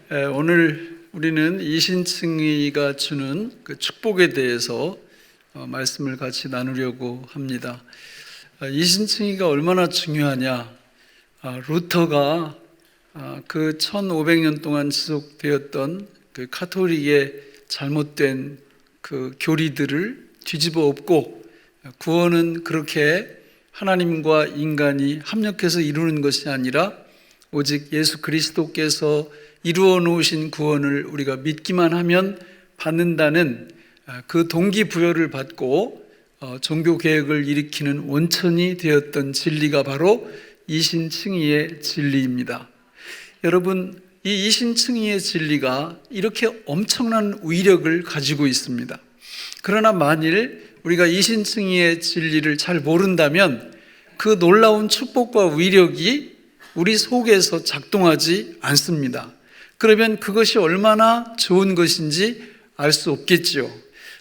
오늘 우리는 이신층이가 주는 그 축복에 대해서 말씀을 같이 나누려고 합니다. 이신층이가 얼마나 중요하냐? 루터가 그 1500년 동안 지속되었던 그 카톨릭의 잘못된 그 교리들을 뒤집어 엎고, 구원은 그렇게 하나님과 인간이 합력해서 이루는 것이 아니라 오직 예수 그리스도께서 이루어 놓으신 구원을 우리가 믿기만 하면 받는다는 그 동기부여를 받고 종교개혁을 일으키는 원천이 되었던 진리가 바로 이신층이의 진리입니다. 여러분, 이 이신층이의 진리가 이렇게 엄청난 위력을 가지고 있습니다. 그러나 만일 우리가 이신층이의 진리를 잘 모른다면 그 놀라운 축복과 위력이 우리 속에서 작동하지 않습니다. 그러면 그것이 얼마나 좋은 것인지 알 수 없겠지요.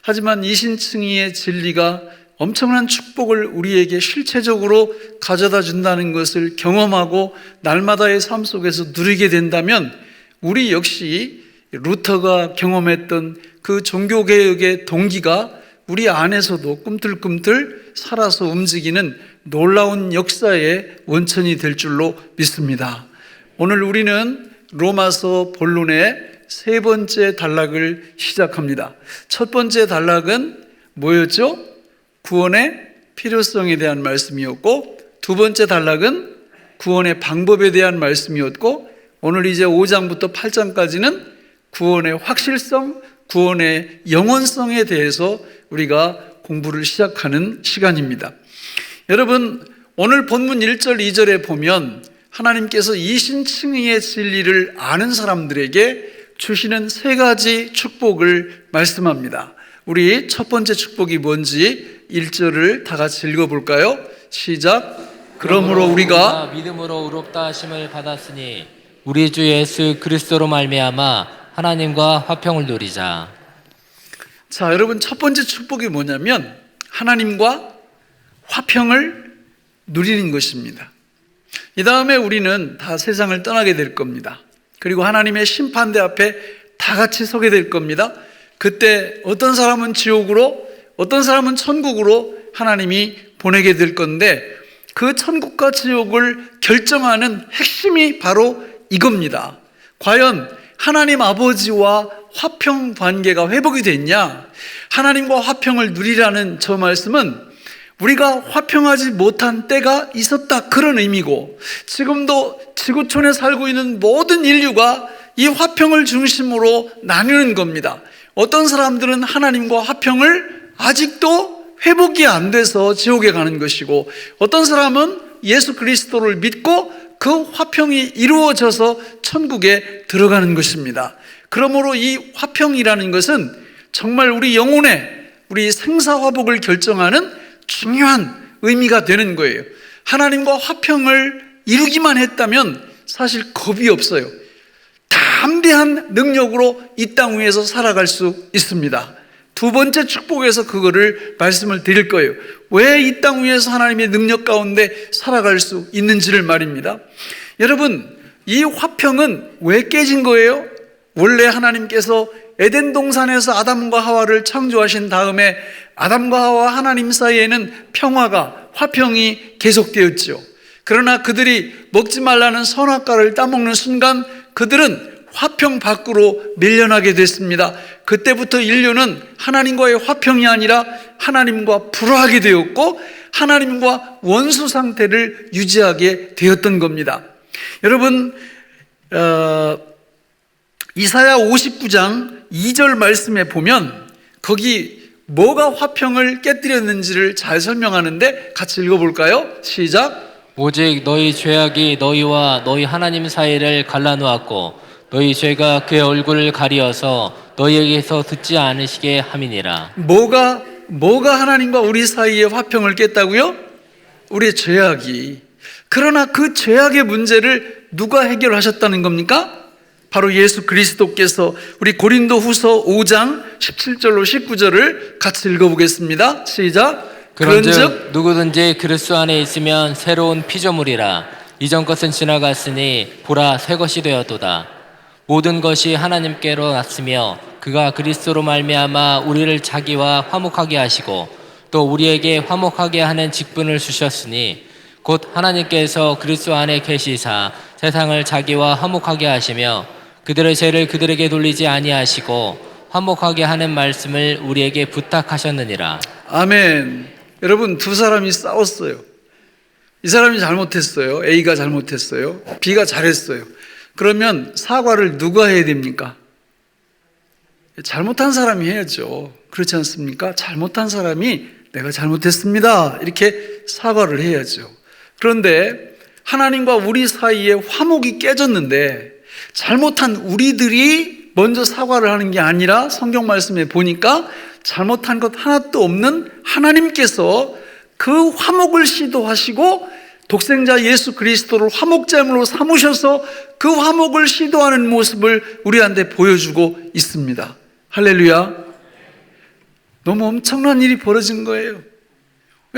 하지만 이신층이의 진리가 엄청난 축복을 우리에게 실체적으로 가져다 준다는 것을 경험하고 날마다의 삶 속에서 누리게 된다면 우리 역시 루터가 경험했던 그 종교개혁의 동기가 우리 안에서도 꿈틀꿈틀 살아서 움직이는 놀라운 역사의 원천이 될 줄로 믿습니다. 오늘 우리는 로마서 본론의 세 번째 단락을 시작합니다. 첫 번째 단락은 뭐였죠? 구원의 필요성에 대한 말씀이었고, 두 번째 단락은 구원의 방법에 대한 말씀이었고, 오늘 이제 5장부터 8장까지는 구원의 확실성, 구원의 영원성에 대해서 우리가 공부를 시작하는 시간입니다. 여러분, 오늘 본문 1절, 2절에 보면 하나님께서 이신층이의 진리를 아는 사람들에게 주시는 세 가지 축복을 말씀합니다. 우리 첫 번째 축복이 뭔지 1절을 다 같이 읽어볼까요? 시작. 그러므로 우리가 믿음으로 의롭다 하심을 받았으니 우리 주 예수 그리스도로 말미암아 하나님과 화평을 누리자. 자, 여러분, 첫 번째 축복이 뭐냐면 하나님과 화평을 누리는 것입니다. 이 다음에 우리는 다 세상을 떠나게 될 겁니다. 그리고 하나님의 심판대 앞에 다 같이 서게 될 겁니다. 그때 어떤 사람은 지옥으로, 어떤 사람은 천국으로 하나님이 보내게 될 건데, 그 천국과 지옥을 결정하는 핵심이 바로 이겁니다. 과연 하나님 아버지와 화평 관계가 회복이 됐냐? 하나님과 화평을 누리라는 저 말씀은 우리가 화평하지 못한 때가 있었다, 그런 의미고, 지금도 지구촌에 살고 있는 모든 인류가 이 화평을 중심으로 나누는 겁니다. 어떤 사람들은 하나님과 화평을 아직도 회복이 안 돼서 지옥에 가는 것이고, 어떤 사람은 예수 그리스도를 믿고 그 화평이 이루어져서 천국에 들어가는 것입니다. 그러므로 이 화평이라는 것은 정말 우리 영혼의, 우리 생사화복을 결정하는 중요한 의미가 되는 거예요. 하나님과 화평을 이루기만 했다면 사실 겁이 없어요. 담대한 능력으로 이 땅 위에서 살아갈 수 있습니다. 두 번째 축복에서 그거를 말씀을 드릴 거예요. 왜 이 땅 위에서 하나님의 능력 가운데 살아갈 수 있는지를 말입니다. 여러분, 이 화평은 왜 깨진 거예요? 원래 하나님께서 에덴 동산에서 아담과 하와를 창조하신 다음에 아담과 하와 하나님 사이에는 평화가, 화평이 계속되었죠. 그러나 그들이 먹지 말라는 선악과를 따먹는 순간 그들은 화평 밖으로 밀려나게 됐습니다. 그때부터 인류는 하나님과의 화평이 아니라 하나님과 불화하게 되었고 하나님과 원수 상태를 유지하게 되었던 겁니다. 여러분, 이사야 59장 2절 말씀에 보면 거기 뭐가 화평을 깨뜨렸는지를 잘 설명하는데 같이 읽어볼까요? 시작. 오직 너희 죄악이 너희와 너희 하나님 사이를 갈라놓았고 너희 죄가 그의 얼굴을 가리어서 너희에게서 듣지 않으시게 함이니라. 뭐가 하나님과 우리 사이의 화평을 깼다고요? 우리의 죄악이. 그러나 그 죄악의 문제를 누가 해결하셨다는 겁니까? 바로 예수 그리스도께서. 우리 고린도 후서 5장 17절로 19절을 같이 읽어보겠습니다. 시작. 그런즉 누구든지 그리스도 안에 있으면 새로운 피조물이라. 이전 것은 지나갔으니 보라 새 것이 되었도다. 모든 것이 하나님께로 났으며 그가 그리스도로 말미암아 우리를 자기와 화목하게 하시고 또 우리에게 화목하게 하는 직분을 주셨으니 곧 하나님께서 그리스도 안에 계시사 세상을 자기와 화목하게 하시며 그들의 죄를 그들에게 돌리지 아니하시고 화목하게 하는 말씀을 우리에게 부탁하셨느니라. 아멘. 여러분, 두 사람이 싸웠어요. 이 사람이 잘못했어요. A가 잘못했어요. B가 잘했어요. 그러면 사과를 누가 해야 됩니까? 잘못한 사람이 해야죠. 그렇지 않습니까? 잘못한 사람이 내가 잘못했습니다, 이렇게 사과를 해야죠. 그런데 하나님과 우리 사이에 화목이 깨졌는데 잘못한 우리들이 먼저 사과를 하는 게 아니라 성경 말씀에 보니까 잘못한 것 하나도 없는 하나님께서 그 화목을 시도하시고 독생자 예수 그리스도를 화목제물로 삼으셔서 그 화목을 시도하는 모습을 우리한테 보여주고 있습니다. 할렐루야. 너무 엄청난 일이 벌어진 거예요.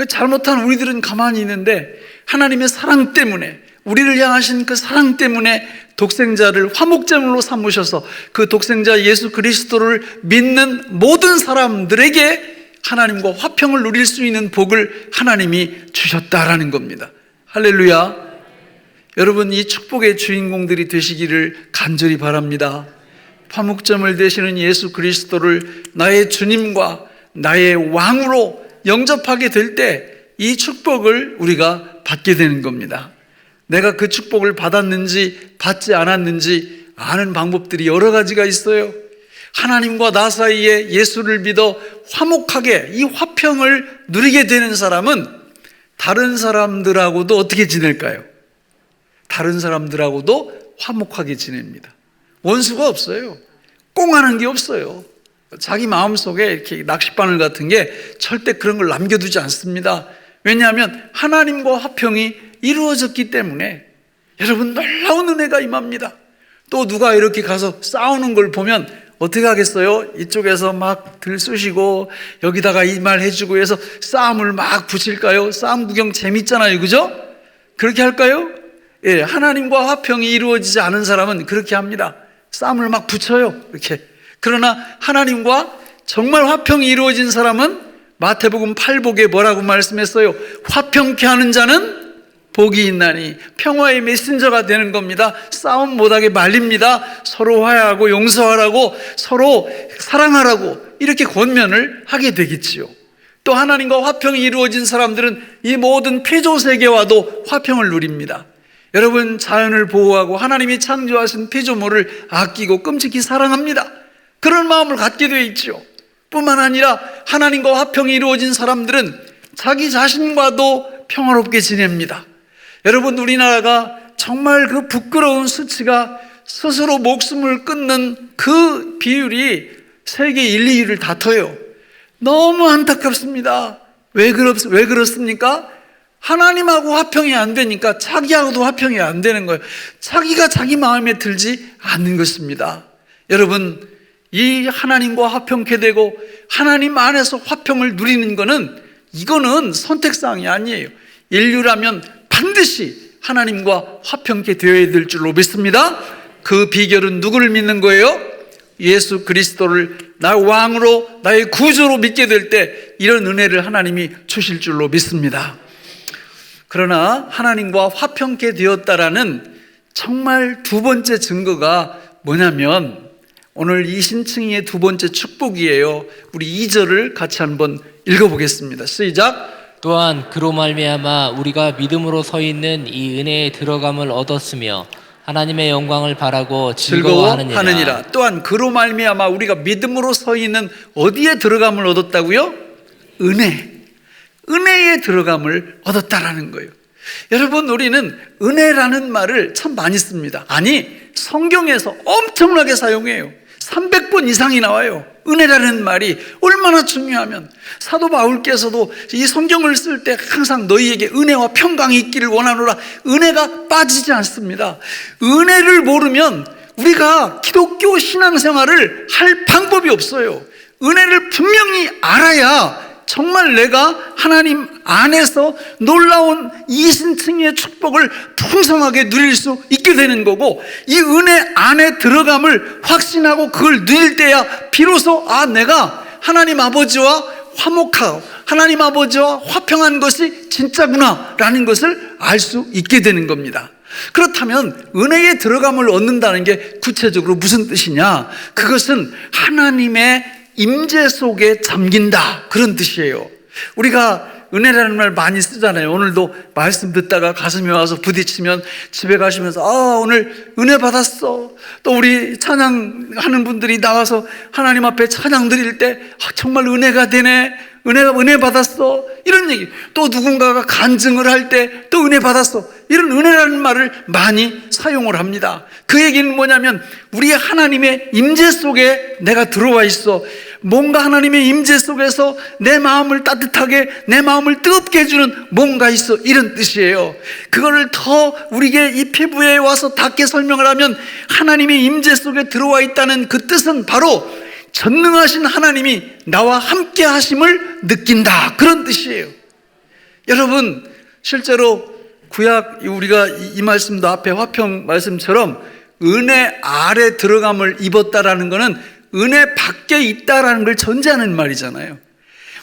잘못한 우리들은 가만히 있는데 하나님의 사랑 때문에, 우리를 향하신 그 사랑 때문에 독생자를 화목제물로 삼으셔서 그 독생자 예수 그리스도를 믿는 모든 사람들에게 하나님과 화평을 누릴 수 있는 복을 하나님이 주셨다라는 겁니다. 할렐루야. 여러분, 이 축복의 주인공들이 되시기를 간절히 바랍니다. 화목점을 되시는 예수 그리스도를 나의 주님과 나의 왕으로 영접하게 될 때 이 축복을 우리가 받게 되는 겁니다. 내가 그 축복을 받았는지 받지 않았는지 아는 방법들이 여러 가지가 있어요. 하나님과 나 사이에 예수를 믿어 화목하게 이 화평을 누리게 되는 사람은 다른 사람들하고도 어떻게 지낼까요? 다른 사람들하고도 화목하게 지냅니다. 원수가 없어요. 꽁하는 게 없어요. 자기 마음속에 이렇게 낚싯바늘 같은 게 절대 그런 걸 남겨두지 않습니다. 왜냐하면 하나님과 화평이 이루어졌기 때문에. 여러분, 놀라운 은혜가 임합니다. 또 누가 이렇게 가서 싸우는 걸 보면 어떻게 하겠어요? 이쪽에서 막 들쑤시고 여기다가 이 말 해주고 해서 싸움을 막 붙일까요? 싸움 구경 재밌잖아요, 그죠? 그렇게 할까요? 예, 하나님과 화평이 이루어지지 않은 사람은 그렇게 합니다. 싸움을 막 붙여요, 이렇게. 그러나 하나님과 정말 화평이 이루어진 사람은 마태복음 8복에 뭐라고 말씀했어요? 화평케 하는 자는 복이 있나니. 평화의 메신저가 되는 겁니다. 싸움 못하게 말립니다. 서로 화해하고 용서하라고, 서로 사랑하라고 이렇게 권면을 하게 되겠지요. 또 하나님과 화평이 이루어진 사람들은 이 모든 피조세계와도 화평을 누립니다. 여러분, 자연을 보호하고 하나님이 창조하신 피조물을 아끼고 끔찍히 사랑합니다. 그런 마음을 갖게 되어 있죠. 뿐만 아니라 하나님과 화평이 이루어진 사람들은 자기 자신과도 평화롭게 지냅니다. 여러분, 우리나라가 정말 그 부끄러운 수치가 스스로 목숨을 끊는 그 비율이 세계 1, 2위를 다퉈요. 너무 안타깝습니다. 왜 그렇습니까? 하나님하고 화평이 안 되니까 자기하고도 화평이 안 되는 거예요. 자기가 자기 마음에 들지 않는 것입니다. 여러분, 이 하나님과 화평케 되고 하나님 안에서 화평을 누리는 이거는 선택사항이 아니에요. 인류라면 반드시 하나님과 화평케 되어야 될 줄로 믿습니다. 그 비결은 누구를 믿는 거예요? 예수 그리스도를 나의 왕으로, 나의 구주로 믿게 될 때 이런 은혜를 하나님이 주실 줄로 믿습니다. 그러나 하나님과 화평케 되었다라는 정말 두 번째 증거가 뭐냐면 오늘 이 신층이의 두 번째 축복이에요. 우리 2절을 같이 한번 읽어보겠습니다. 시작. 또한 그로 말미암아 우리가 믿음으로 서 있는 이 은혜에 들어감을 얻었으며 하나님의 영광을 바라고 즐거워하느니라. 또한 그로 말미암아 우리가 믿음으로 서 있는 어디에 들어감을 얻었다고요? 은혜에 들어감을 얻었다라는 거예요. 여러분, 우리는 은혜라는 말을 참 많이 씁니다. 아니, 성경에서 엄청나게 사용해요. 300번 이상이 나와요. 은혜라는 말이 얼마나 중요하면 사도 바울께서도 이 성경을 쓸 때 항상 너희에게 은혜와 평강이 있기를 원하노라. 은혜가 빠지지 않습니다. 은혜를 모르면 우리가 기독교 신앙생활을 할 방법이 없어요. 은혜를 분명히 알아야 정말 내가 하나님 안에서 놀라운 이신층의 축복을 풍성하게 누릴 수 있게 되는 거고, 이 은혜 안에 들어감을 확신하고 그걸 누릴 때야 비로소 내가 하나님 아버지와 화목하고 하나님 아버지와 화평한 것이 진짜구나 라는 것을 알 수 있게 되는 겁니다. 그렇다면 은혜의 들어감을 얻는다는 게 구체적으로 무슨 뜻이냐? 그것은 하나님의 임재 속에 잠긴다, 그런 뜻이에요. 우리가 은혜라는 말 많이 쓰잖아요. 오늘도 말씀 듣다가 가슴이 와서 부딪히면 집에 가시면서 오늘 은혜 받았어. 또 우리 찬양하는 분들이 나와서 하나님 앞에 찬양 드릴 때 정말 은혜가 되네, 은혜 받았어, 이런 얘기. 또 누군가가 간증을 할 때 또 은혜 받았어, 이런 은혜라는 말을 많이 사용을 합니다. 그 얘기는 뭐냐면 우리 하나님의 임재 속에 내가 들어와 있어. 뭔가 하나님의 임재 속에서 내 마음을 따뜻하게, 내 마음을 뜨겁게 해주는 뭔가 있어, 이런 뜻이에요. 그거를 더 우리에게 이 피부에 와서 닿게 설명을 하면 하나님의 임재 속에 들어와 있다는 그 뜻은 바로 전능하신 하나님이 나와 함께 하심을 느낀다, 그런 뜻이에요. 여러분, 실제로 구약, 우리가 이 말씀도 앞에 화평 말씀처럼 은혜 아래 들어감을 입었다라는 것은 은혜 밖에 있다라는 걸 전제하는 말이잖아요.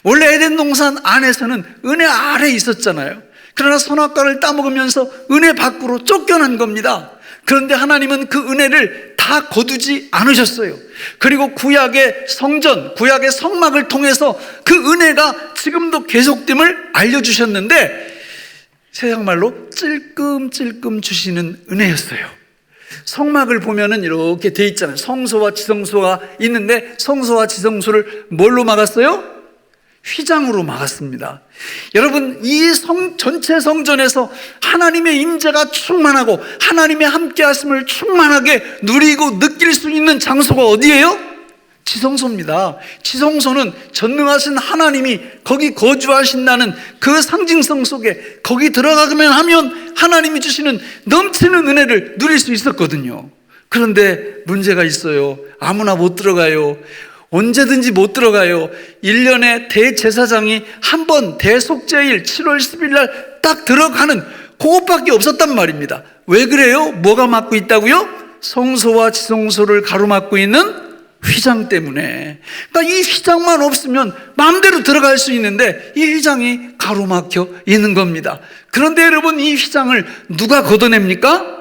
원래 에덴 동산 안에서는 은혜 아래 있었잖아요. 그러나 선악과를 따먹으면서 은혜 밖으로 쫓겨난 겁니다. 그런데 하나님은 그 은혜를 다 거두지 않으셨어요. 그리고 구약의 성전, 구약의 성막을 통해서 그 은혜가 지금도 계속됨을 알려주셨는데, 세상말로 찔끔찔끔 주시는 은혜였어요. 성막을 보면은 이렇게 돼 있잖아요. 성소와 지성소가 있는데 성소와 지성소를 뭘로 막았어요? 휘장으로 막았습니다. 여러분, 이 전체 성전에서 하나님의 임재가 충만하고 하나님의 함께 하심을 충만하게 누리고 느낄 수 있는 장소가 어디예요? 지성소입니다. 지성소는 전능하신 하나님이 거기 거주하신다는 그 상징성 속에 거기 들어가면 하면 하나님이 주시는 넘치는 은혜를 누릴 수 있었거든요. 그런데 문제가 있어요. 아무나 못 들어가요. 언제든지 못 들어가요. 1년에 대제사장이 한 번 대속죄일 7월 10일 날 딱 들어가는 그것밖에 없었단 말입니다. 왜 그래요? 뭐가 막고 있다고요? 성소와 지성소를 가로막고 있는 휘장 때문에. 그러니까 이 휘장만 없으면 마음대로 들어갈 수 있는데 이 휘장이 가로막혀 있는 겁니다. 그런데 여러분, 이 휘장을 누가 걷어냅니까?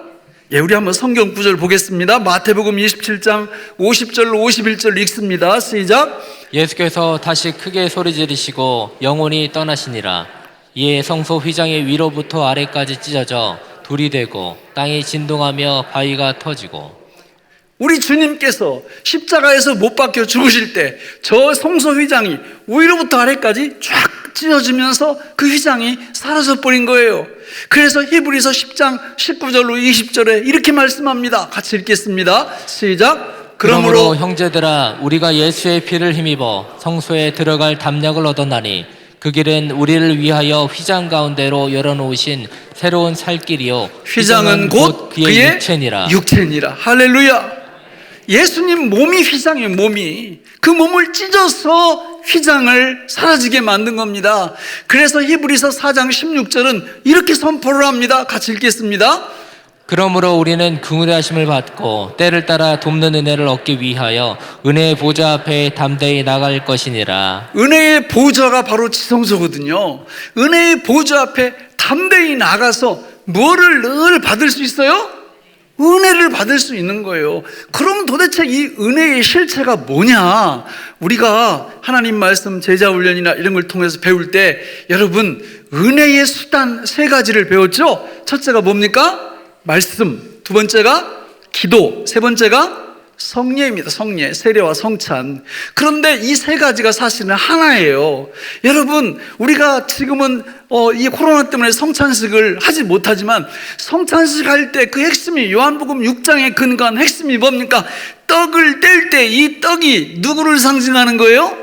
우리 한번 성경 구절 보겠습니다. 마태복음 27장 50절로 51절 읽습니다. 시작. 예수께서 다시 크게 소리 지르시고 영혼이 떠나시니라. 이에 성소 휘장이 위로부터 아래까지 찢어져 둘이 되고 땅이 진동하며 바위가 터지고. 우리 주님께서 십자가에서 못 박혀 죽으실 때 저 성소 휘장이 위로부터 아래까지 쫙 찢어지면서 그 휘장이 사라져 버린 거예요. 그래서 히브리서 10장 19절로 20절에 이렇게 말씀합니다. 같이 읽겠습니다. 시작. 그러므로 형제들아, 우리가 예수의 피를 힘입어 성소에 들어갈 담력을 얻었나니 그 길은 우리를 위하여 휘장 가운데로 열어놓으신 새로운 살 길이요, 휘장은 곧 그의 육체니라. 할렐루야. 예수님 몸이 휘장이에요. 몸이 그 몸을 찢어서 휘장을 사라지게 만든 겁니다. 그래서 히브리서 4장 16절은 이렇게 선포를 합니다. 같이 읽겠습니다. 그러므로 우리는 긍휼하심을 받고 때를 따라 돕는 은혜를 얻기 위하여 은혜의 보좌 앞에 담대히 나갈 것이니라. 은혜의 보좌가 바로 지성소거든요. 은혜의 보좌 앞에 담대히 나가서 뭐를 늘 받을 수 있어요? 은혜를 받을 수 있는 거예요. 그럼 도대체 이 은혜의 실체가 뭐냐? 우리가 하나님 말씀 제자 훈련이나 이런 걸 통해서 배울 때 여러분, 은혜의 수단 3가지를 배웠죠? 첫째가 뭡니까? 말씀. 두 번째가 기도. 세 번째가 성례입니다. 성례, 세례와 성찬. 그런데 이 3가지가 사실은 하나예요. 여러분, 우리가 지금은 이 코로나 때문에 성찬식을 하지 못하지만 성찬식 할 때 그 핵심이 요한복음 6장에 근거한 핵심이 뭡니까? 떡을 뗄 때 이 떡이 누구를 상징하는 거예요?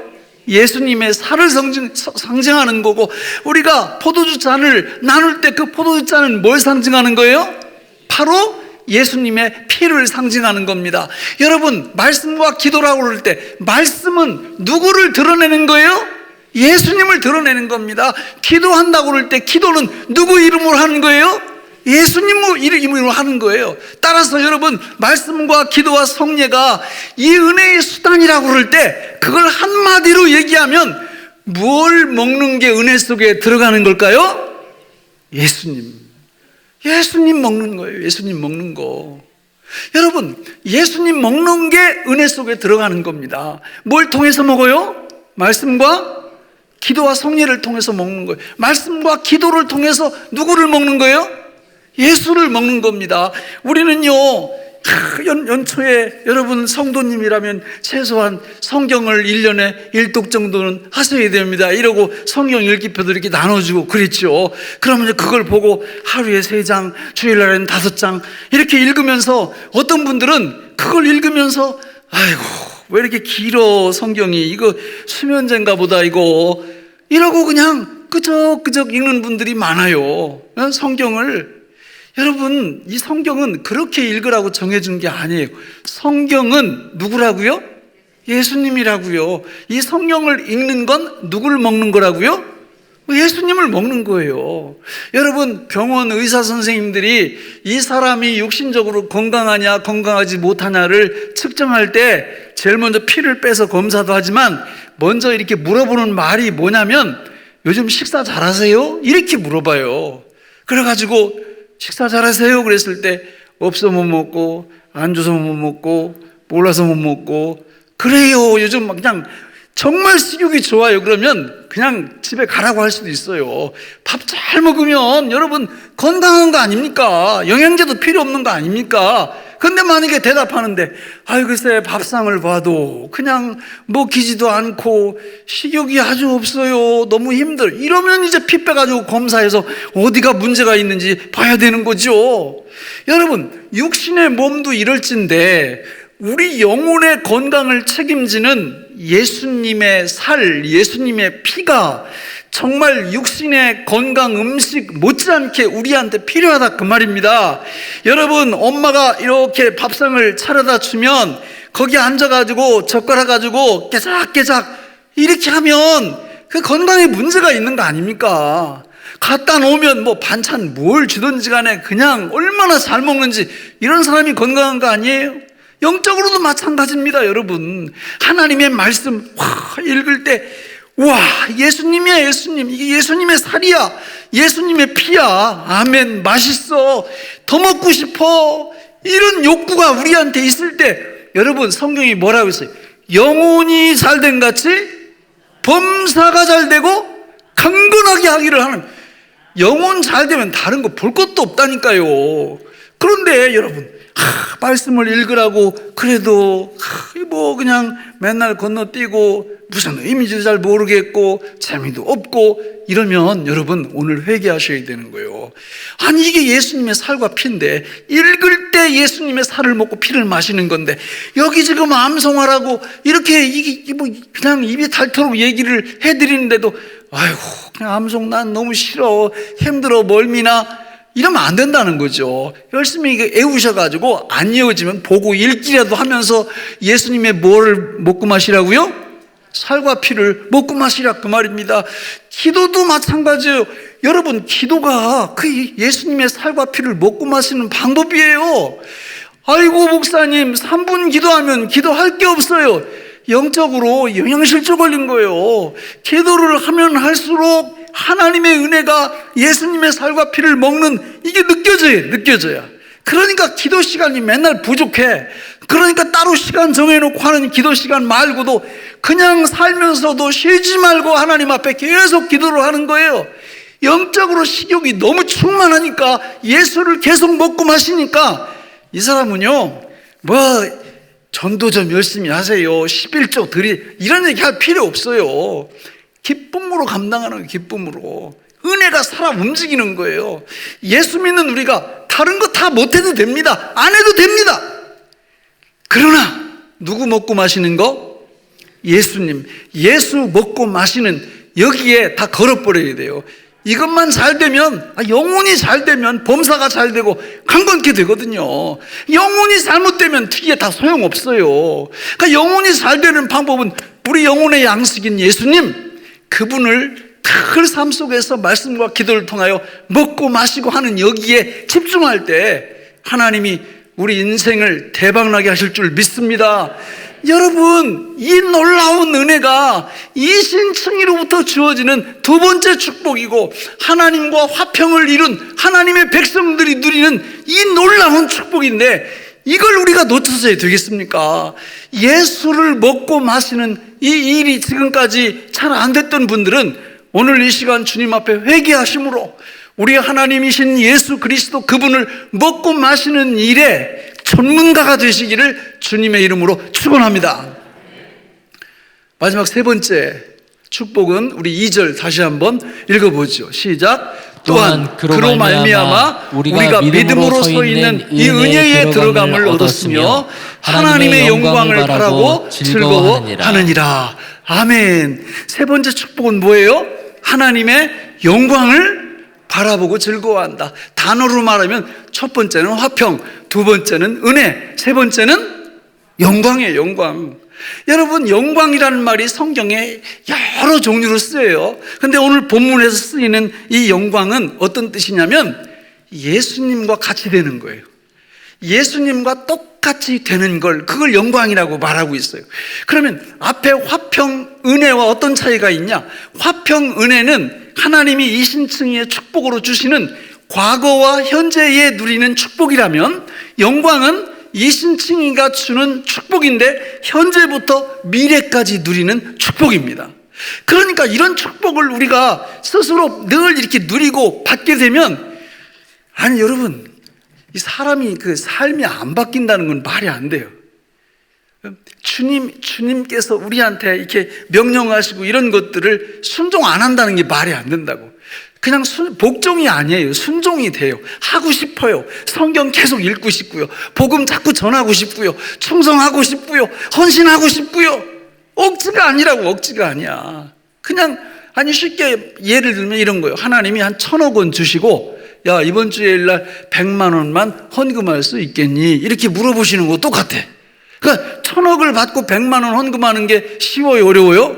예수님의 살을 상징하는 거고, 우리가 포도주 잔을 나눌 때 그 포도주 잔은 뭘 상징하는 거예요? 바로 예수님의 피를 상징하는 겁니다. 여러분, 말씀과 기도라고 그럴 때 말씀은 누구를 드러내는 거예요? 예수님을 드러내는 겁니다. 기도한다고 그럴 때 기도는 누구 이름으로 하는 거예요? 예수님 이름으로 하는 거예요. 따라서 여러분, 말씀과 기도와 성례가 이 은혜의 수단이라고 그럴 때 그걸 한마디로 얘기하면 뭘 먹는 게 은혜 속에 들어가는 걸까요? 예수님 먹는 거예요. 예수님 먹는 거. 여러분, 예수님 먹는 게 은혜 속에 들어가는 겁니다. 뭘 통해서 먹어요? 말씀과 기도와 성례를 통해서 먹는 거예요. 말씀과 기도를 통해서 누구를 먹는 거예요? 예수를 먹는 겁니다. 우리는요, 연초에 여러분 성도님이라면 최소한 성경을 1년에 1독 정도는 하셔야 됩니다. 이러고 성경 읽기표도 이렇게 나눠주고 그랬죠. 그러면 그걸 보고 하루에 3장, 주일날에는 5장 이렇게 읽으면서 어떤 분들은 그걸 읽으면서 아이고 왜 이렇게 길어 성경이, 이거 수면제인가 보다 이거, 이러고 그냥 끄적끄적 읽는 분들이 많아요. 성경을. 여러분, 이 성경은 그렇게 읽으라고 정해준 게 아니에요. 성경은 누구라고요? 예수님이라고요. 이 성경을 읽는 건 누구를 먹는 거라고요? 예수님을 먹는 거예요. 여러분, 병원 의사 선생님들이 이 사람이 육신적으로 건강하냐 건강하지 못하냐를 측정할 때 제일 먼저 피를 빼서 검사도 하지만 먼저 이렇게 물어보는 말이 뭐냐면 요즘 식사 잘하세요? 이렇게 물어봐요. 그래가지고 식사 잘하세요? 그랬을 때 없어 못 먹고, 안 줘서 못 먹고, 몰라서 못 먹고, 그래요. 요즘 그냥 정말 식욕이 좋아요. 그러면 그냥 집에 가라고 할 수도 있어요. 밥 잘 먹으면 여러분 건강한 거 아닙니까? 영양제도 필요 없는 거 아닙니까? 근데 만약에 대답하는데 아유 글쎄 밥상을 봐도 그냥 먹히지도 않고 식욕이 아주 없어요. 너무 힘들어. 이러면 이제 피 빼가지고 검사해서 어디가 문제가 있는지 봐야 되는 거죠. 여러분, 육신의 몸도 이럴진데 우리 영혼의 건강을 책임지는 예수님의 살, 예수님의 피가 정말 육신의 건강 음식 못지않게 우리한테 필요하다 그 말입니다. 여러분, 엄마가 이렇게 밥상을 차려다 주면 거기 앉아가지고 젓가락 가지고 깨작깨작 이렇게 하면 그 건강에 문제가 있는 거 아닙니까? 갖다 놓으면 뭐 반찬 뭘 주든지 간에 그냥 얼마나 잘 먹는지 이런 사람이 건강한 거 아니에요? 영적으로도 마찬가지입니다. 여러분, 하나님의 말씀 읽을 때 와, 예수님이야, 예수님. 이게 예수님의 살이야, 예수님의 피야. 아멘. 맛있어, 더 먹고 싶어, 이런 욕구가 우리한테 있을 때 여러분, 성경이 뭐라고 했어요? 영혼이 잘된 같이 범사가 잘되고 강건하게 하기를 하는. 영혼 잘되면 다른 거 볼 것도 없다니까요. 그런데 여러분, 말씀을 읽으라고 그래도 뭐 그냥 맨날 건너뛰고 무슨 의미인지도 잘 모르겠고 재미도 없고 이러면 여러분 오늘 회개하셔야 되는 거예요. 아니, 이게 예수님의 살과 피인데, 읽을 때 예수님의 살을 먹고 피를 마시는 건데 여기 지금 암송하라고 이렇게 이게 뭐 그냥 입이 닳도록 얘기를 해드리는데도 아이고 그냥 암송 난 너무 싫어, 힘들어, 멀미나, 이러면 안 된다는 거죠. 열심히 애우셔가지고 안 이어지면 보고 읽기라도 하면서 예수님의 뭐를 먹고 마시라고요? 살과 피를 먹고 마시라 그 말입니다. 기도도 마찬가지예요. 여러분, 기도가 그 예수님의 살과 피를 먹고 마시는 방법이에요. 아이고 목사님 3분 기도하면 기도할 게 없어요. 영적으로 영양실조 걸린 거예요. 기도를 하면 할수록 하나님의 은혜가 예수님의 살과 피를 먹는 이게 느껴져야. 그러니까 기도 시간이 맨날 부족해. 그러니까 따로 시간 정해놓고 하는 기도 시간 말고도 그냥 살면서도 쉬지 말고 하나님 앞에 계속 기도를 하는 거예요. 영적으로 식욕이 너무 충만하니까 예수를 계속 먹고 마시니까 이 사람은요, 뭐 전도 좀 열심히 하세요, 11조 드리, 이런 얘기 할 필요 없어요. 기쁨으로 감당하는 거예요. 기쁨으로. 은혜가 살아 움직이는 거예요. 예수 믿는 우리가 다른 거 다 못해도 됩니다. 안 해도 됩니다. 그러나 누구 먹고 마시는 거? 예수님. 예수 먹고 마시는 여기에 다 걸어버려야 돼요. 이것만 잘 되면, 영혼이 잘 되면 범사가 잘 되고 강건케 되거든요. 영혼이 잘못되면 뒤에 다 소용없어요. 그러니까 영혼이 잘 되는 방법은 우리 영혼의 양식인 예수님, 그분을 그 삶 속에서 말씀과 기도를 통하여 먹고 마시고 하는 여기에 집중할 때 하나님이 우리 인생을 대박나게 하실 줄 믿습니다. 여러분, 이 놀라운 은혜가 이신층이로부터 주어지는 두 번째 축복이고 하나님과 화평을 이룬 하나님의 백성들이 누리는 이 놀라운 축복인데 이걸 우리가 놓쳐서야 되겠습니까? 예수를 먹고 마시는 이 일이 지금까지 잘 안 됐던 분들은 오늘 이 시간 주님 앞에 회개하심으로 우리 하나님이신 예수 그리스도 그분을 먹고 마시는 일에 전문가가 되시기를 주님의 이름으로 축원합니다. 마지막 세 번째 축복은 우리 2절 다시 한번 읽어보죠. 시작. 또한 그로 말미암아 우리가 믿음으로 서 있는 이 은혜에 들어감을 얻었으며 하나님의 영광을 바라고 즐거워하느니라. 아멘. 세 번째 축복은 뭐예요? 하나님의 영광을 바라보고 즐거워한다. 단어로 말하면 첫 번째는 화평, 두 번째는 은혜, 세 번째는 영광이에요. 영광. 여러분, 영광이라는 말이 성경에 여러 종류로 쓰여요. 근데 오늘 본문에서 쓰이는 이 영광은 어떤 뜻이냐면 예수님과 같이 되는 거예요. 예수님과 똑같이 되는 걸, 그걸 영광이라고 말하고 있어요. 그러면 앞에 화평, 은혜와 어떤 차이가 있냐? 화평, 은혜는 하나님이 이신층의 축복으로 주시는 과거와 현재에 누리는 축복이라면 영광은 이신층이가 주는 축복인데 현재부터 미래까지 누리는 축복입니다. 그러니까 이런 축복을 우리가 스스로 늘 이렇게 누리고 받게 되면, 아니 여러분, 이 사람이 그 삶이 안 바뀐다는 건 말이 안 돼요. 주님께서 우리한테 이렇게 명령하시고 이런 것들을 순종 안 한다는 게 말이 안 된다고. 그냥 복종이 아니에요. 순종이 돼요. 하고 싶어요. 성경 계속 읽고 싶고요. 복음 자꾸 전하고 싶고요. 충성하고 싶고요. 헌신하고 싶고요. 억지가 아니라고. 억지가 아니야. 그냥, 아니 쉽게 예를 들면 이런 거예요. 하나님이 한 1,000억 원 주시고, 야 이번 주일날 100만 원만 헌금할 수 있겠니? 이렇게 물어보시는 거 똑같아. 그러니까 1,000억을 받고 100만 원 헌금하는 게 쉬워요, 어려워요?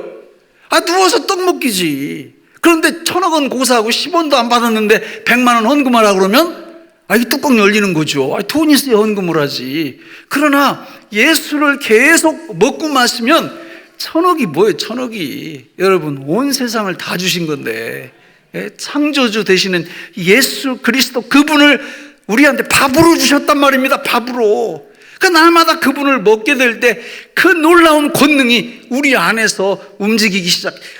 아, 누워서 떡 먹기지. 그런데 1,000억 원 고사하고 10원도 안 받았는데 100만 원 헌금하라 그러면, 아, 이 뚜껑 열리는 거죠. 아, 돈 있어야 헌금을 하지. 그러나 예수를 계속 먹고 마시면 1,000억이 뭐예요? 1,000억이 여러분 온 세상을 다 주신 건데, 창조주 되시는 예수 그리스도 그분을 우리한테 밥으로 주셨단 말입니다. 밥으로. 그 날마다 그분을 먹게 될 때 그 놀라운 권능이 우리 안에서 움직이기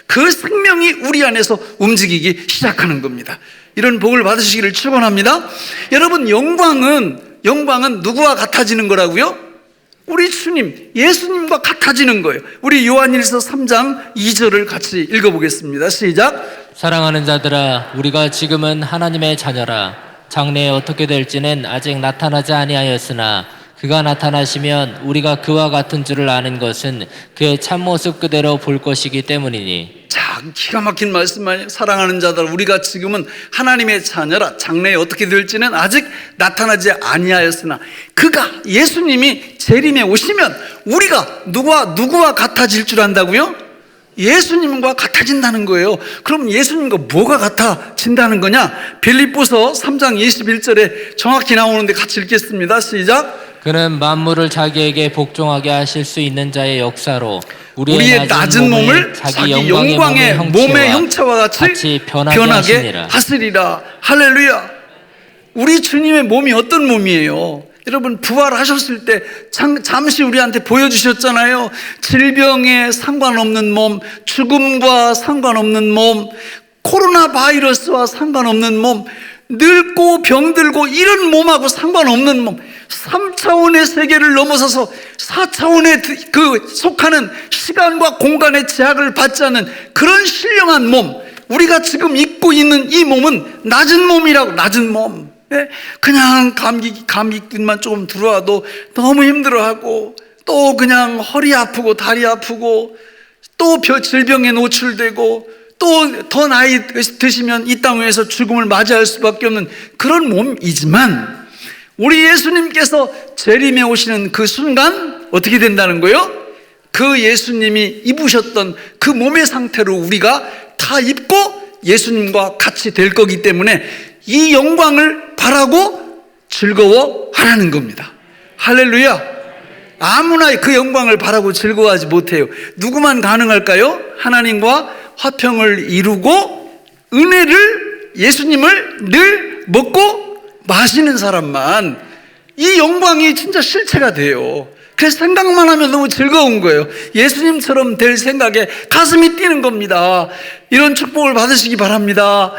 그 생명이 우리 안에서 움직이기 시작하는 겁니다. 이런 복을 받으시기를 축원합니다. 여러분, 영광은 누구와 같아지는 거라고요? 우리 주님, 예수님과 같아지는 거예요. 우리 요한일서 3장 2절을 같이 읽어보겠습니다. 시작. 사랑하는 자들아, 우리가 지금은 하나님의 자녀라. 장래에 어떻게 될지는 아직 나타나지 아니하였으나 그가 나타나시면 우리가 그와 같은 줄을 아는 것은 그의 참모습 그대로 볼 것이기 때문이니. 자, 기가 막힌 말씀 아니에요? 사랑하는 자들, 우리가 지금은 하나님의 자녀라. 장래에 어떻게 될지는 아직 나타나지 아니하였으나 그가, 예수님이 재림에 오시면 우리가 누구와 같아질 줄 안다고요? 예수님과 같아진다는 거예요. 그럼 예수님과 뭐가 같아진다는 거냐? 빌립보서 3장 21절에 정확히 나오는데 같이 읽겠습니다. 시작. 그는 만물을 자기에게 복종하게 하실 수 있는 자의 역사로 우리의 낮은 몸을 자기 영광의 몸의 형체와 같이 변하게 하시리라. 할렐루야. 우리 주님의 몸이 어떤 몸이에요? 여러분, 부활하셨을 때 잠시 우리한테 보여주셨잖아요. 질병에 상관없는 몸, 죽음과 상관없는 몸, 코로나 바이러스와 상관없는 몸, 늙고 병들고 이런 몸하고 상관없는 몸, 3차원의 세계를 넘어서서 4차원에 속하는 시간과 공간의 제약을 받지 않는 그런 신령한 몸, 우리가 지금 입고 있는 이 몸은 낮은 몸이라고. 낮은 몸. 그냥 감기만 조금 들어와도 너무 힘들어하고, 또 그냥 허리 아프고 다리 아프고, 또 질병에 노출되고, 또 더 나이 드시면 이 땅 위에서 죽음을 맞이할 수밖에 없는 그런 몸이지만, 우리 예수님께서 재림에 오시는 그 순간 어떻게 된다는 거예요? 그 예수님이 입으셨던 그 몸의 상태로 우리가 다 입고 예수님과 같이 될 거기 때문에 이 영광을 바라고 즐거워하라는 겁니다. 할렐루야. 아무나 그 영광을 바라고 즐거워하지 못해요. 누구만 가능할까요? 하나님과 화평을 이루고 은혜를, 예수님을 늘 먹고 마시는 사람만 이 영광이 진짜 실체가 돼요. 그래서 생각만 하면 너무 즐거운 거예요. 예수님처럼 될 생각에 가슴이 뛰는 겁니다. 이런 축복을 받으시기 바랍니다.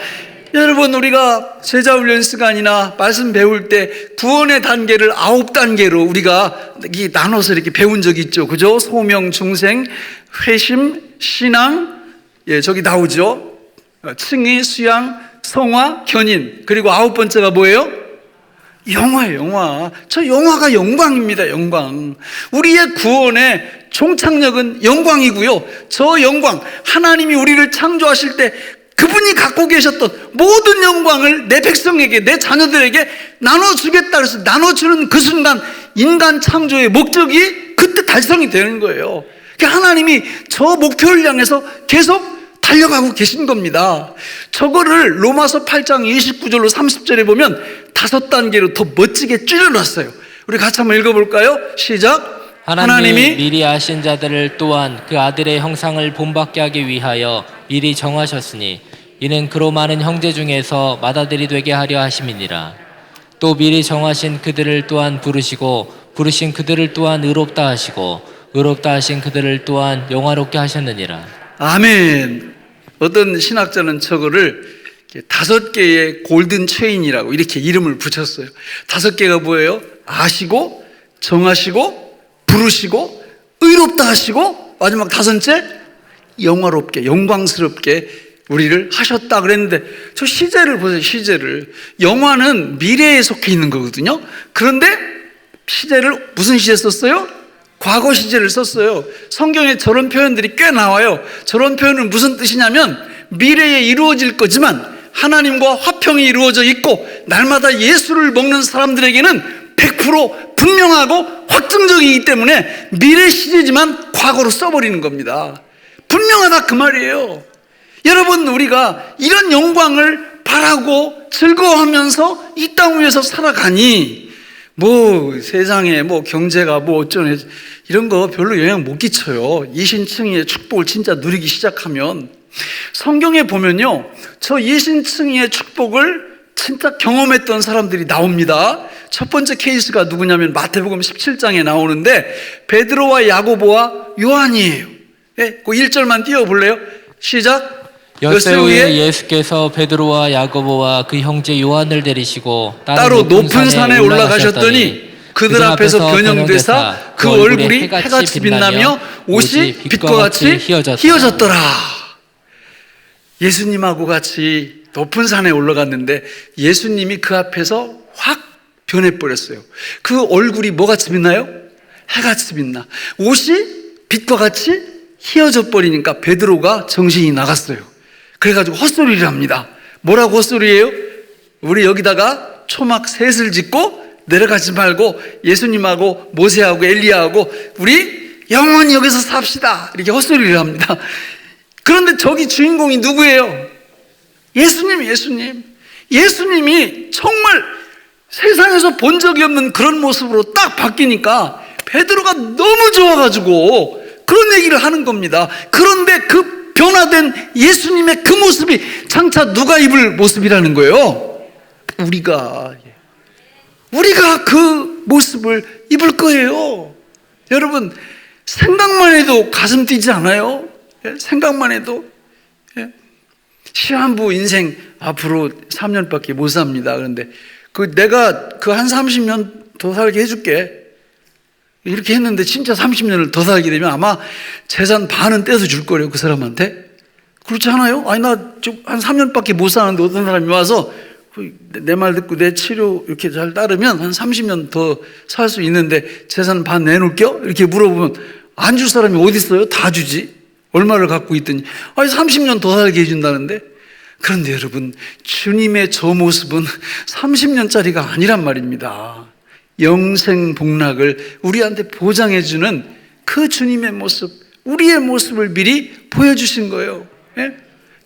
여러분, 우리가 제자훈련 시간이나 말씀 배울 때 구원의 단계를 9단계로 우리가 나눠서 이렇게 배운 적이 있죠. 그죠? 소명, 중생, 회심, 신앙, 저기 나오죠. 칭의, 수양, 성화, 견인. 그리고 9번째가 뭐예요? 영화예요, 영화. 저 영화가 영광입니다, 영광. 우리의 구원의 종착역은 영광이고요. 저 영광, 하나님이 우리를 창조하실 때 그분이 갖고 계셨던 모든 영광을 내 백성에게, 내 자녀들에게 나눠주겠다 그래서 나눠주는 그 순간 인간 창조의 목적이 그때 달성이 되는 거예요. 그러니까 하나님이 저 목표를 향해서 계속 달려가고 계신 겁니다. 저거를 로마서 8장 29절로 30절에 보면 5단계로 더 멋지게 줄여놨어요. 우리 같이 한번 읽어볼까요? 시작. 하나님이 미리 아신 자들을 또한 그 아들의 형상을 본받게 하기 위하여 미리 정하셨으니 이는 그로 많은 형제 중에서 맏아들이 되게 하려 하심이니라. 또 미리 정하신 그들을 또한 부르시고 부르신 그들을 또한 의롭다 하시고 의롭다 하신 그들을 또한 영화롭게 하셨느니라. 아멘. 어떤 신학자는 저거를 5개의 골든 체인이라고 이렇게 이름을 붙였어요. 5개가 뭐예요? 아시고, 정하시고, 부르시고, 의롭다 하시고, 마지막 5째, 영화롭게, 영광스럽게 우리를 하셨다 그랬는데, 저 시제를 보세요, 시제를. 영화는 미래에 속해 있는 거거든요. 그런데 시제를 무슨 시제 썼어요? 과거 시제를 썼어요. 성경에 저런 표현들이 꽤 나와요. 저런 표현은 무슨 뜻이냐면 미래에 이루어질 거지만 하나님과 화평이 이루어져 있고 날마다 예수를 먹는 사람들에게는 100% 분명하고 확정적이기 때문에 미래 시제지만 과거로 써버리는 겁니다. 분명하다 그 말이에요. 여러분, 우리가 이런 영광을 바라고 즐거워하면서 이 땅 위에서 살아가니 세상에 경제가 어쩌네 이런 거 별로 영향 못 끼쳐요. 이신층의 축복을 진짜 누리기 시작하면. 성경에 보면요, 저 이신층의 축복을 진짜 경험했던 사람들이 나옵니다. 첫 번째 케이스가 누구냐면 마태복음 17장에 나오는데 베드로와 야고보와 요한이에요. 그 1절만 띄워볼래요? 시작. 엿새 후에 예수께서 베드로와 야고보와 그 형제 요한을 데리시고 따로 높은 산에 올라가셨더니 그들 앞에서 변형되사 그 얼굴이 해같이 빛나며 옷이 빛과 같이 휘어졌더라. 예수님하고 같이 높은 산에 올라갔는데 예수님이 그 앞에서 확 변해버렸어요. 그 얼굴이 뭐같이 빛나요? 해같이 빛나. 옷이 빛과 같이 휘어져 버리니까 베드로가 정신이 나갔어요. 그래가지고 헛소리를 합니다. 뭐라고 헛소리예요? 우리 여기다가 초막 셋을 짓고 내려가지 말고 예수님하고 모세하고 엘리야하고 우리 영원히 여기서 삽시다. 이렇게 헛소리를 합니다. 그런데 저기 주인공이 누구예요? 예수님. 예수님이 정말 세상에서 본 적이 없는 그런 모습으로 딱 바뀌니까 베드로가 너무 좋아가지고 그런 얘기를 하는 겁니다. 그런데 그 변화된 예수님의 그 모습이 장차 누가 입을 모습이라는 거예요? 우리가 그 모습을 입을 거예요. 여러분, 생각만 해도 가슴 뛰지 않아요? 생각만 해도. 시한부 인생 앞으로 3년밖에 못 삽니다. 그런데 내가 한 30년 더 살게 해줄게. 이렇게 했는데 진짜 30년을 더 살게 되면 아마 재산 반은 떼서 줄 거래요, 그 사람한테. 그렇지 않아요? 아니, 나 한 3년밖에 못 사는데 어떤 사람이 와서 내 말 듣고 내 치료 이렇게 잘 따르면 한 30년 더 살 수 있는데 재산 반 내놓을게요? 이렇게 물어보면 안 줄 사람이 어디 있어요? 다 주지. 얼마를 갖고 있더니 30년 더 살게 해준다는데. 그런데 여러분, 주님의 저 모습은 30년짜리가 아니란 말입니다. 영생 복락을 우리한테 보장해주는 그 그 주님의 모습, 우리의 모습을 미리 보여주신 거예요. 예?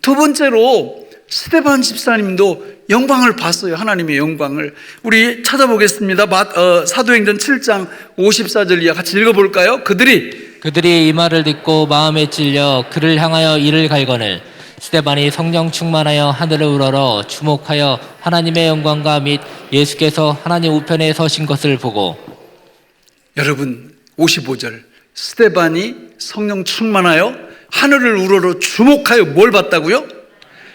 두 번째로 스데반 집사님도 영광을 봤어요. 하나님의 영광을. 우리 찾아보겠습니다. 사도행전 7장 54절 이하 같이 읽어볼까요? 그들이 이 말을 듣고 마음에 찔려 그를 향하여 이를 갈거늘 스데반이 성령 충만하여 하늘을 우러러 주목하여 하나님의 영광과 및 예수께서 하나님 우편에 서신 것을 보고. 여러분 55절 스데반이 성령 충만하여 하늘을 우러러 주목하여 뭘 봤다고요?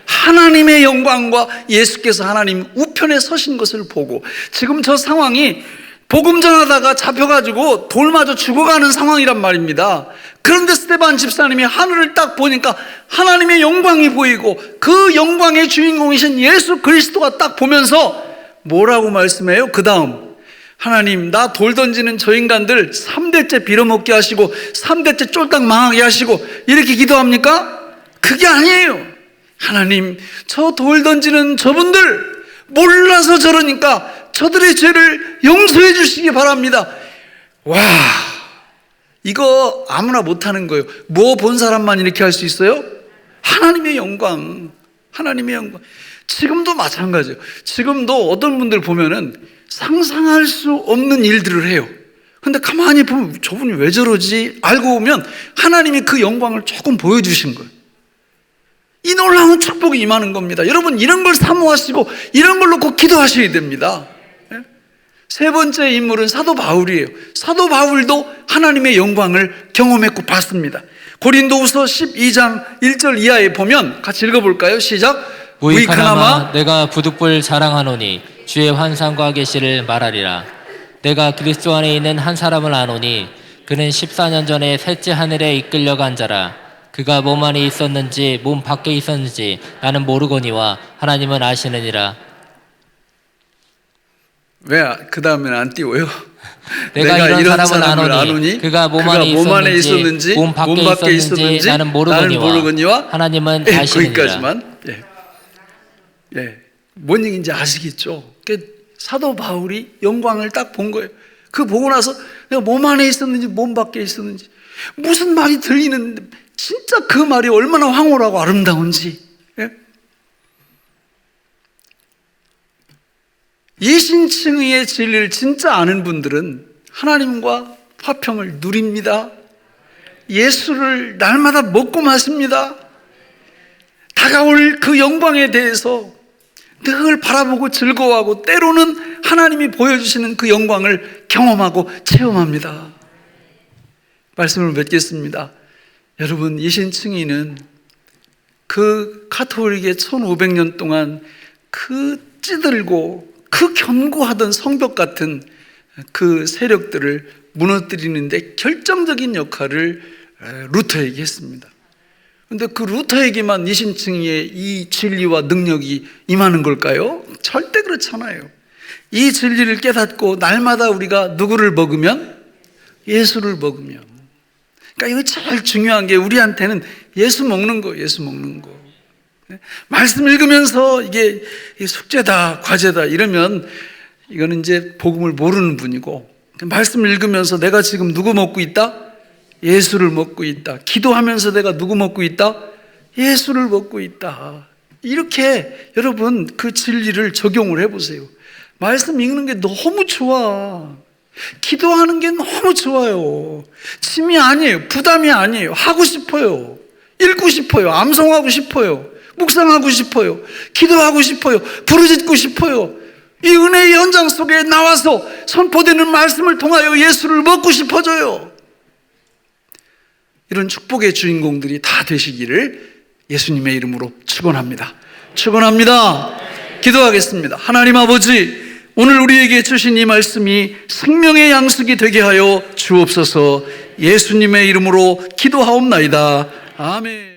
하나님의 영광과 예수께서 하나님 우편에 서신 것을 보고. 지금 저 상황이 복음 전하다가 잡혀가지고 돌 맞아 죽어가는 상황이란 말입니다. 그런데 스데반 집사님이 하늘을 딱 보니까 하나님의 영광이 보이고 그 영광의 주인공이신 예수 그리스도가 딱 보면서 뭐라고 말씀해요? 그 다음 하나님, 나 돌 던지는 저 인간들 3대째 빌어먹게 하시고 3대째 쫄딱 망하게 하시고 이렇게 기도합니까? 그게 아니에요. 하나님, 저 돌 던지는 저분들 몰라서 저러니까 저들의 죄를 용서해 주시기 바랍니다. 와, 이거 아무나 못하는 거예요. 뭐 본 사람만 이렇게 할 수 있어요? 하나님의 영광, 하나님의 영광. 지금도 마찬가지예요. 지금도 어떤 분들 보면은 상상할 수 없는 일들을 해요. 근데 가만히 보면 저분이 왜 저러지? 알고 보면 하나님이 그 영광을 조금 보여주신 거예요. 이 놀라운 축복이 임하는 겁니다. 여러분, 이런 걸 사모하시고 이런 걸로 꼭 기도하셔야 됩니다. 세 번째 인물은 사도 바울이에요. 사도 바울도 하나님의 영광을 경험했고 봤습니다. 고린도후서 12장 1절 이하에 보면 같이 읽어볼까요? 시작. 무익하나마 내가 부득불 자랑하노니 주의 환상과 계시를 말하리라. 내가 그리스도 안에 있는 한 사람을 아노니 그는 14년 전에 셋째 하늘에 이끌려간 자라. 그가 몸 안에 있었는지 몸 밖에 있었는지 나는 모르거니와 하나님은 아시느니라. 왜 그 다음에는 안 띄워요? 내가 이런 사람을 아노니 그가 몸 안에 있었는지 몸 밖에 있었는지 나는 모르거니와 하나님은 아시느니라. 거기까지만. 뭔 얘기인지 아시겠죠? 사도 바울이 영광을 딱 본 거예요. 그 보고 나서 내가 몸 안에 있었는지 몸 밖에 있었는지 무슨 말이 들리는데 진짜 그 말이 얼마나 황홀하고 아름다운지. 이신칭의의 진리를 진짜 아는 분들은 하나님과 화평을 누립니다. 예수를 날마다 먹고 마십니다. 다가올 그 영광에 대해서 늘 바라보고 즐거워하고 때로는 하나님이 보여주시는 그 영광을 경험하고 체험합니다. 말씀을 맺겠습니다. 여러분, 이신칭의는 그 가톨릭의 1500년 동안 그 찌들고 그 견고하던 성벽 같은 그 세력들을 무너뜨리는데 결정적인 역할을 루터에게 했습니다. 그런데 그 루터에게만 이신칭의의 이 진리와 능력이 임하는 걸까요? 절대 그렇잖아요. 이 진리를 깨닫고 날마다 우리가 누구를 먹으면? 예수를 먹으면. 그러니까 이거 제일 중요한 게 우리한테는 예수 먹는 거, 예수 먹는 거. 말씀 읽으면서 이게 숙제다, 과제다 이러면 이거는 이제 복음을 모르는 분이고, 말씀 읽으면서 내가 지금 누구 먹고 있다? 예수를 먹고 있다. 기도하면서 내가 누구 먹고 있다? 예수를 먹고 있다. 이렇게 여러분 그 진리를 적용을 해보세요. 말씀 읽는 게 너무 좋아. 기도하는 게 너무 좋아요. 짐이 아니에요. 부담이 아니에요. 하고 싶어요. 읽고 싶어요. 암송하고 싶어요. 묵상하고 싶어요. 기도하고 싶어요. 부르짖고 싶어요. 이 은혜의 현장 속에 나와서 선포되는 말씀을 통하여 예수를 먹고 싶어져요. 이런 축복의 주인공들이 다 되시기를 예수님의 이름으로 축원합니다. 축원합니다. 기도하겠습니다. 하나님 아버지, 오늘 우리에게 주신 이 말씀이 생명의 양식이 되게 하여 주옵소서. 예수님의 이름으로 기도하옵나이다. 아멘.